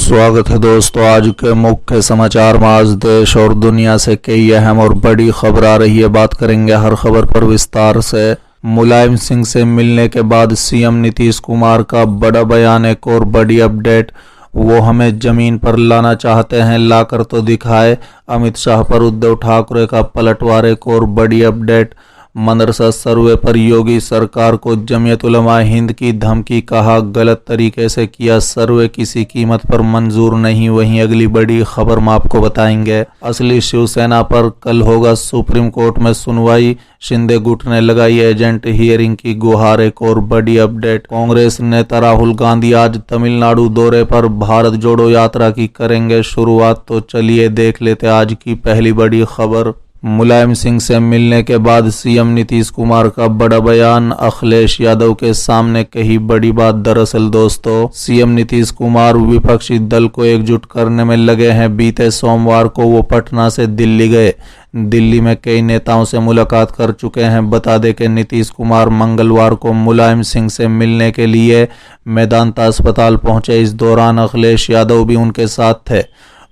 स्वागत है दोस्तों। आज के मुख्य समाचार में आज देश और दुनिया से कई अहम और बड़ी खबर आ रही है। बात करेंगे हर खबर पर विस्तार से। मुलायम सिंह से मिलने के बाद सीएम नीतीश कुमार का बड़ा बयान, एक और बड़ी अपडेट। वो हमें जमीन पर लाना चाहते हैं, लाकर तो दिखाए। अमित शाह पर उद्धव ठाकरे का पलटवार, एक और बड़ी अपडेट। मदरसा सर्वे पर योगी सरकार को जमीयत उलमा हिंद की धमकी, कहा गलत तरीके से किया सर्वे, किसी कीमत पर मंजूर नहीं। वहीं अगली बड़ी खबर में आपको बताएंगे। असली शिवसेना पर कल होगा सुप्रीम कोर्ट में सुनवाई, शिंदे गुट ने लगाई एजेंट हियरिंग की गुहार। एक और बड़ी अपडेट। कांग्रेस नेता राहुल गांधी आज तमिलनाडु दौरे पर भारत जोड़ो यात्रा की करेंगे शुरुआत। तो चलिए देख लेते आज की पहली बड़ी खबर। मुलायम सिंह से मिलने के बाद सीएम नीतीश कुमार का बड़ा बयान, अखिलेश यादव के सामने कही बड़ी बात। दरअसल दोस्तों, सीएम नीतीश कुमार विपक्षी दल को एकजुट करने में लगे हैं। बीते सोमवार को वो पटना से दिल्ली गए। दिल्ली में कई नेताओं से मुलाकात कर चुके हैं। बता दें कि नीतीश कुमार मंगलवार को मुलायम सिंह से मिलने के लिए मेदांता अस्पताल पहुंचे। इस दौरान अखिलेश यादव भी उनके साथ थे।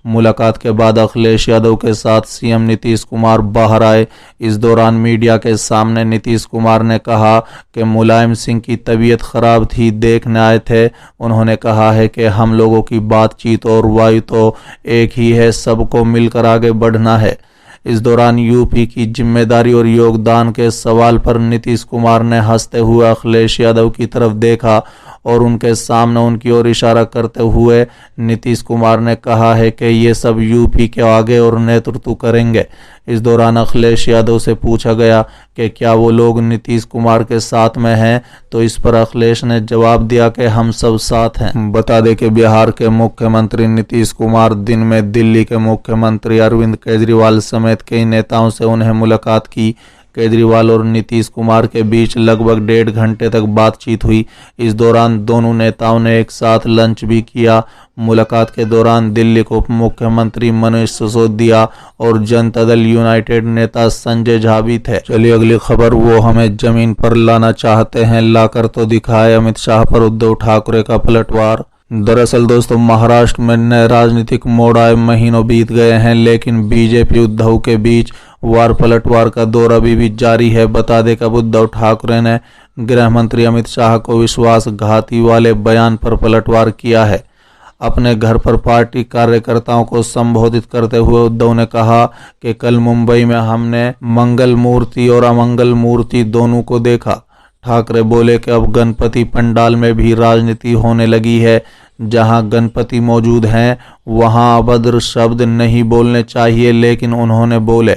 मुलाकात के बाद अखिलेश यादव के साथ सीएम नीतीश कुमार बाहर आए। इस दौरान मीडिया के सामने नीतीश कुमार ने कहा कि मुलायम सिंह की तबीयत खराब थी, देखने आए थे। उन्होंने कहा है कि हम लोगों की बातचीत और वायु तो एक ही है, सबको मिलकर आगे बढ़ना है। इस दौरान यूपी की जिम्मेदारी और योगदान के सवाल पर नीतीश कुमार ने हंसते हुए अखिलेश यादव की तरफ देखा और उनके सामने उनकी ओर इशारा करते हुए नीतीश कुमार ने कहा है कि ये सब यूपी के आगे और नेतृत्व करेंगे। इस दौरान अखिलेश यादव से पूछा गया कि क्या वो लोग नीतीश कुमार के साथ में हैं, तो इस पर अखिलेश ने जवाब दिया कि हम सब साथ हैं। बता दें कि बिहार के मुख्यमंत्री नीतीश कुमार दिन में दिल्ली के मुख्यमंत्री अरविंद केजरीवाल समेत कई नेताओं से उन्हें मुलाकात की। केजरीवाल और नीतीश कुमार के बीच लगभग 1.5 घंटे तक बातचीत हुई। इस दौरान दोनों नेताओं ने एक साथ लंच भी किया। मुलाकात के दौरान दिल्ली के उप मुख्यमंत्री मनीष सिसोदिया और जनता दल यूनाइटेड नेता संजय झा भी थे। चलिए अगली खबर। वो हमें जमीन पर लाना चाहते हैं, लाकर तो दिखाए। अमित शाह पर उद्धव ठाकरे का पलटवार। दरअसल दोस्तों, महाराष्ट्र में नए राजनीतिक मोड़ आए महीनों बीत गए हैं, लेकिन बीजेपी उद्धव के बीच वार पलटवार का दौर अभी भी जारी है। बता दें कि उद्धव ठाकरे ने गृह मंत्री अमित शाह को विश्वासघाती वाले बयान पर पलटवार किया है। अपने घर पर पार्टी कार्यकर्ताओं को संबोधित करते हुए उद्धव ने कहा कि कल मुंबई में हमने मंगल मूर्ति और अमंगल मूर्ति दोनों को देखा। ठाकरे बोले कि अब गणपति पंडाल में भी राजनीति होने लगी है। जहां गणपति मौजूद हैं वहां अभद्र शब्द नहीं बोलने चाहिए, लेकिन उन्होंने बोले।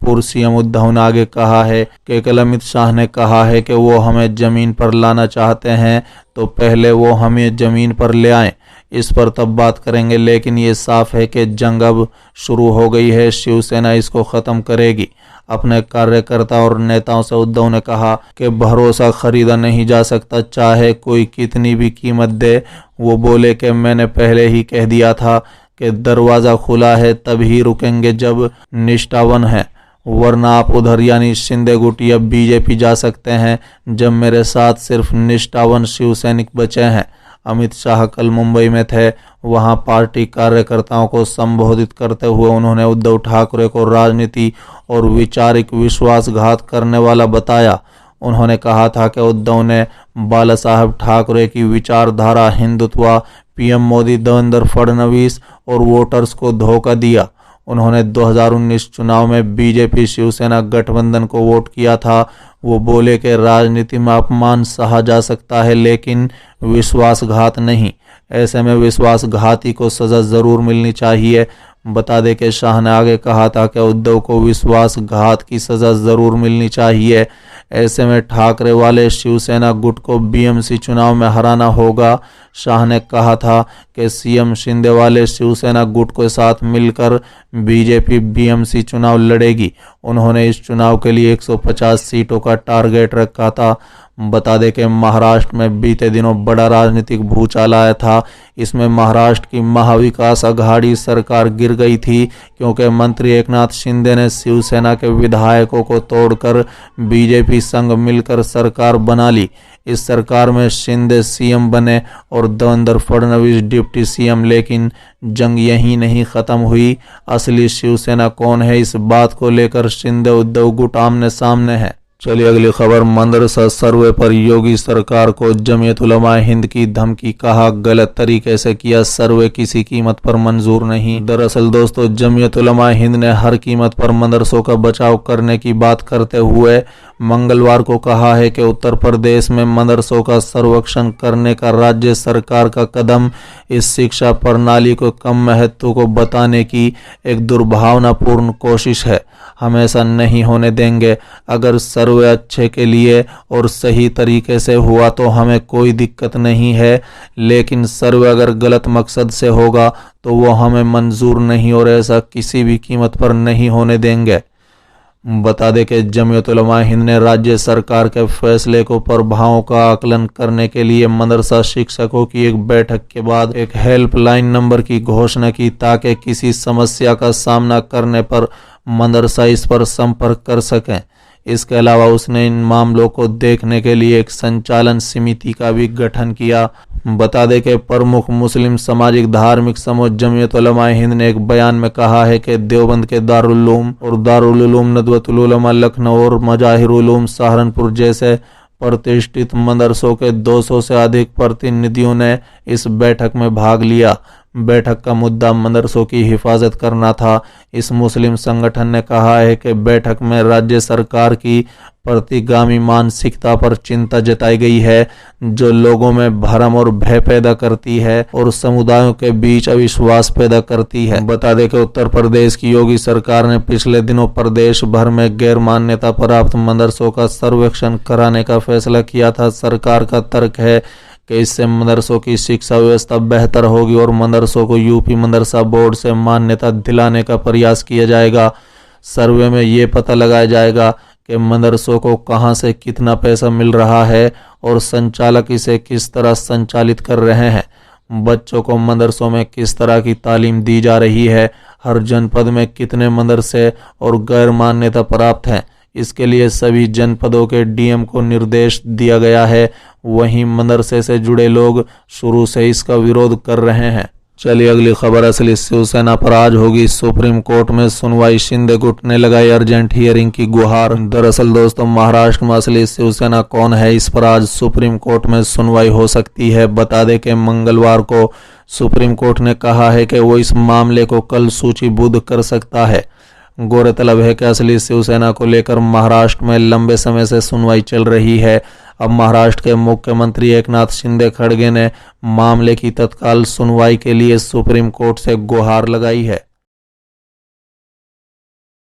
पूर्व सीएम उद्धव ने आगे कहा है कि कल अमित शाह ने कहा है कि वो हमें जमीन पर लाना चाहते हैं, तो पहले वो हमें जमीन पर ले आएं, इस पर तब बात करेंगे। लेकिन ये साफ है कि जंग अब शुरू हो गई है, शिवसेना इसको खत्म करेगी। अपने कार्यकर्ता और नेताओं से उद्धव ने कहा कि भरोसा खरीदा नहीं जा सकता, चाहे कोई कितनी भी कीमत दे। वो बोले कि मैंने पहले ही कह दिया था कि दरवाजा खुला है, तभी रुकेंगे जब निष्ठावान है, वरना आप उधर यानी शिंदे गुट या बीजेपी जा सकते हैं, जब मेरे साथ सिर्फ निष्ठावान शिवसैनिक बचे हैं। अमित शाह कल मुंबई में थे। वहां पार्टी कार्यकर्ताओं को संबोधित करते हुए उन्होंने उद्धव ठाकरे को राजनीति और वैचारिक विश्वासघात करने वाला बताया। उन्होंने कहा था कि उद्धव ने बाला साहब ठाकरे की विचारधारा, हिंदुत्व, पीएम मोदी, देवेंद्र फडणवीस और वोटर्स को धोखा दिया। उन्होंने 2019 चुनाव में बीजेपी शिवसेना गठबंधन को वोट किया था। वो बोले कि राजनीति में अपमान सहा जा सकता है, लेकिन विश्वासघात नहीं। ऐसे में विश्वासघाती को सजा जरूर मिलनी चाहिए। बता दें कि शाह ने आगे कहा था कि उद्धव को विश्वासघात की सजा जरूर मिलनी चाहिए। ऐसे में ठाकरे वाले शिवसेना गुट को बीएमसी चुनाव में हराना होगा। शाह ने कहा था कि सीएम शिंदे वाले शिवसेना गुट के साथ मिलकर बीजेपी बीएमसी चुनाव लड़ेगी। उन्होंने इस चुनाव के लिए 150 सीटों का टारगेट रखा था। बता दें कि महाराष्ट्र में बीते दिनों बड़ा राजनीतिक भूचाल आया था। इसमें महाराष्ट्र की महाविकास आघाड़ी सरकार गिर गई थी क्योंकि मंत्री एकनाथ शिंदे ने शिवसेना के विधायकों को तोड़कर बीजेपी संग मिलकर सरकार बना ली। इस सरकार में शिंदे सीएम बने और देवेंद्र फडणवीस डिप्टी सीएम, लेकिन जंग यहीं नहीं खत्म हुई। असली शिवसेना कौन है, इस बात को लेकर शिंदे उद्धव गुट आमने सामने है। चलिए अगली खबर। मदरसा सर्वे पर योगी सरकार को जमीयत उलमा हिंद की धमकी, कहा गलत तरीके से किया सर्वे, किसी कीमत पर मंजूर नहीं। दरअसल दोस्तों, जमीयत उलमा हिंद ने हर कीमत पर मदरसों का बचाव करने की बात करते हुए मंगलवार को कहा है कि उत्तर प्रदेश में मदरसों का सर्वेक्षण करने का राज्य सरकार का कदम इस शिक्षा प्रणाली को कम महत्व को बताने की एक दुर्भावनापूर्ण कोशिश है। हम ऐसा नहीं होने देंगे। अगर सर्वे अच्छे के लिए और सही तरीके से हुआ तो हमें कोई दिक्कत नहीं है, लेकिन सर्वे अगर गलत मकसद से होगा तो वो हमें मंजूर नहीं और ऐसा किसी भी कीमत पर नहीं होने देंगे। बता दें कि जमीयत उलमा हिंद ने राज्य सरकार के फैसले को प्रभावों का आकलन करने के लिए मदरसा शिक्षकों की एक बैठक के बाद एक हेल्पलाइन नंबर की घोषणा की, ताकि किसी समस्या का सामना करने पर मदरसा इस पर संपर्क कर सकें। इसके अलावा उसने इन मामलों को देखने के लिए एक संचालन समिति का भी गठन किया। बता दें कि प्रमुख मुस्लिम सामाजिक धार्मिक समूह जमीयत उलमा हिंद ने एक बयान में कहा है कि देवबंद के दारुल उलूम और दारुल उलूम नदवतुल उलमा लखनऊ और मजाहिर उलूम सहारनपुर जैसे प्रतिष्ठित मदरसों के 200 से अधिक प्रतिनिधियों ने इस बैठक में भाग लिया। बैठक का मुद्दा मदरसों की हिफाजत करना था। इस मुस्लिम संगठन ने कहा है कि बैठक में राज्य सरकार की प्रतिगामी मानसिकता पर चिंता जताई गई है, जो लोगों में भ्रम और भय पैदा करती है और समुदायों के बीच अविश्वास पैदा करती है। बता दें कि उत्तर प्रदेश की योगी सरकार ने पिछले दिनों प्रदेश भर में गैर मान्यता प्राप्त मदरसों का सर्वेक्षण कराने का फैसला किया था। सरकार का तर्क है कि इससे मदरसों की शिक्षा व्यवस्था बेहतर होगी और मदरसों को यूपी मदरसा बोर्ड से मान्यता दिलाने का प्रयास किया जाएगा। सर्वे में ये पता लगाया जाएगा कि मदरसों को कहां से कितना पैसा मिल रहा है और संचालक इसे किस तरह संचालित कर रहे हैं। बच्चों को मदरसों में किस तरह की तालीम दी जा रही है, हर जनपद में कितने मदरसे और गैर मान्यता प्राप्त हैं, इसके लिए सभी जनपदों के डीएम को निर्देश दिया गया है। वहीं मदरसे से जुड़े लोग शुरू से इसका विरोध कर रहे हैं। चलिए अगली खबर। असली शिवसेना पर आज होगी सुप्रीम कोर्ट में सुनवाई, शिंदे गुट ने लगाई अर्जेंट हियरिंग की गुहार। दरअसल दोस्तों, महाराष्ट्र में असली शिवसेना कौन है, इस पर आज सुप्रीम कोर्ट में सुनवाई हो सकती है। बता दें कि मंगलवार को सुप्रीम कोर्ट ने कहा है कि वो इस मामले को कल सूचीबद्ध कर सकता है। गौरतलब है कि असली शिवसेना को लेकर महाराष्ट्र में लंबे समय से सुनवाई चल रही है। अब महाराष्ट्र के मुख्यमंत्री एकनाथ शिंदे खड़गे ने मामले की तत्काल सुनवाई के लिए सुप्रीम कोर्ट से गुहार लगाई है।